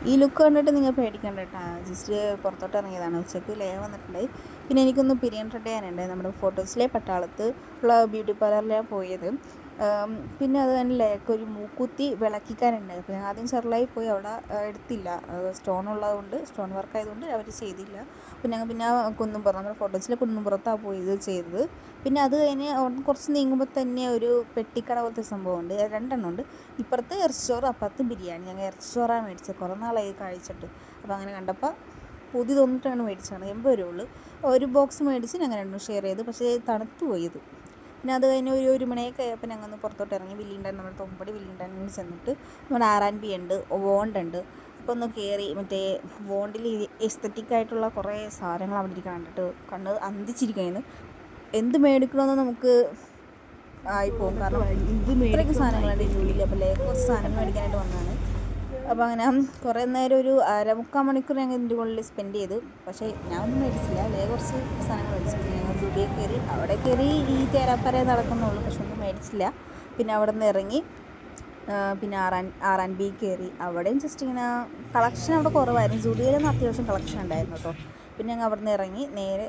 ഈ ലുക്ക് കണ്ടിട്ട് നിങ്ങൾ പേടിക്കണ്ട കേട്ടോ. ജസ്റ്റ് പുറത്തോട്ട് ഇറങ്ങിയതാണ്. ഉച്ചയ്ക്ക് ലേ വന്നിട്ടുണ്ടായി. പിന്നെ എനിക്കൊന്ന് പിരിയൻ റെഡി ചെയ്യാനുണ്ട്. നമ്മുടെ ഫോട്ടോസിലെ പട്ടാളത്ത് ഉള്ള ബ്യൂട്ടി പാർലറിലാണ് പോയത്. പിന്നെ അത് തന്നെ ലേക്ക് ഒരു മൂക്കുത്തി വിളക്കിക്കാനുണ്ട്. അപ്പോൾ ഞാൻ ആദ്യം ചെറുതായി പോയി അവിടെ എടുത്തില്ല. സ്റ്റോൺ ഉള്ളതുകൊണ്ട്, സ്റ്റോൺ വർക്ക് ആയതുകൊണ്ട് അവർ ചെയ്തില്ല. പിന്നെ കുന്നുംപുറം, നമ്മുടെ ഫോട്ടോസിലെ കുന്നുംപുറത്താണ് പോയി ഇത് ചെയ്തത്. പിന്നെ അത് കഴിഞ്ഞ് അവിടെ കുറച്ച് നീങ്ങുമ്പോൾ തന്നെ ഒരു പെട്ടിക്കട പോലത്തെ സംഭവമുണ്ട്. 2 എണ്ണം ഉണ്ട്. ഇപ്പുറത്ത് ഇറച്ചിച്ചോറ്, അപ്പുറത്ത് ബിരിയാണി. ഞങ്ങൾ ഇറച്ചിച്ചോറാണ് മേടിച്ചത്. കുറേ നാളായി കഴിച്ചിട്ട്. അപ്പോൾ അങ്ങനെ കണ്ടപ്പോൾ പുതിയ തോന്നിയിട്ടാണ് മേടിച്ചതാണ്. 80 രൂപയുള്ളൂ. ഒരു ബോക്സ് മേടിച്ച് ഞങ്ങൾ രണ്ടും ഷെയർ ചെയ്തു. പക്ഷേ തണുത്ത് പോയത്. പിന്നെ അത് കഴിഞ്ഞ് ഒരു മണിയൊക്കെ ആയപ്പോൾ ഞങ്ങൾ ഒന്ന് പുറത്തോട്ട് ഇറങ്ങി. വില്ലിണ്ടൻ, നമ്മുടെ തൊമ്പടി വില്ലിണ്ടനിൽ ചെന്നിട്ട് നമ്മുടെ R&B ഉണ്ട്, വോണ്ട് ഉണ്ട്. അപ്പോൾ ഒന്ന് കയറി. മറ്റേ വോണ്ടിൽ എസ്തറ്റിക് ആയിട്ടുള്ള കുറേ സാധനങ്ങൾ അവിടെ ഇരിക്കാണ്ടിട്ട് കണ്ണ് അന്തിച്ചിരിക്കുകയാണ്. എന്ത് മേടിക്കണമെന്ന് നമുക്ക് ആയിപ്പോകും. കാരണം ഇത്രയൊക്കെ സാധനങ്ങളുണ്ട് ഇതിൻ്റെ ഉള്ളിൽ. അപ്പോൾ കുറച്ച് സാധനങ്ങൾ മേടിക്കാനായിട്ട് വന്നതാണ്. അപ്പോൾ അങ്ങനെ കുറേ നേരം ഒരു 1/4 മണിക്കൂർ ഞങ്ങൾ ഇതിൻ്റെ ഉള്ളിൽ സ്പെൻഡ് ചെയ്തു. പക്ഷേ ഞാൻ ഒന്നും മേടിച്ചില്ല. കുറച്ച് സാധനങ്ങൾ മേടിച്ചിട്ട് ഞങ്ങൾ ദുബൈ കയറി. അവിടെ കയറി ഈ തേരാപ്പര നടക്കുന്നുള്ളൂ. പക്ഷെ ഒന്നും മേടിച്ചില്ല. പിന്നെ അവിടെ നിന്ന് ഇറങ്ങി പിന്നെ R&B കയറി. അവിടെയും ജസ്റ്റ് ഇങ്ങനെ കളക്ഷൻ അവിടെ കുറവായിരുന്നു. ജുഡിയോയിലൊന്നും അത്യാവശ്യം കളക്ഷൻ ഉണ്ടായിരുന്നു കേട്ടോ. പിന്നെ ഞങ്ങൾ അവിടെ നിന്ന് ഇറങ്ങി നേരെ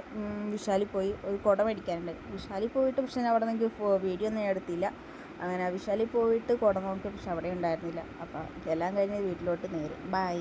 വിശാലിൽ പോയി. ഒരു കുട മേടിക്കാനുണ്ടായി. വിശാലിൽ പോയിട്ട് പക്ഷേ അവിടെ നിന്ന് എനിക്ക് വീഡിയോ ഒന്നും എടുത്തില്ല. അങ്ങനെ വിശാലിൽ പോയിട്ട് കുട നോക്കി, പക്ഷെ അവിടെ ഉണ്ടായിരുന്നില്ല. അപ്പോൾ എല്ലാം കഴിഞ്ഞ് വീട്ടിലോട്ട് നേരെ. ബൈ.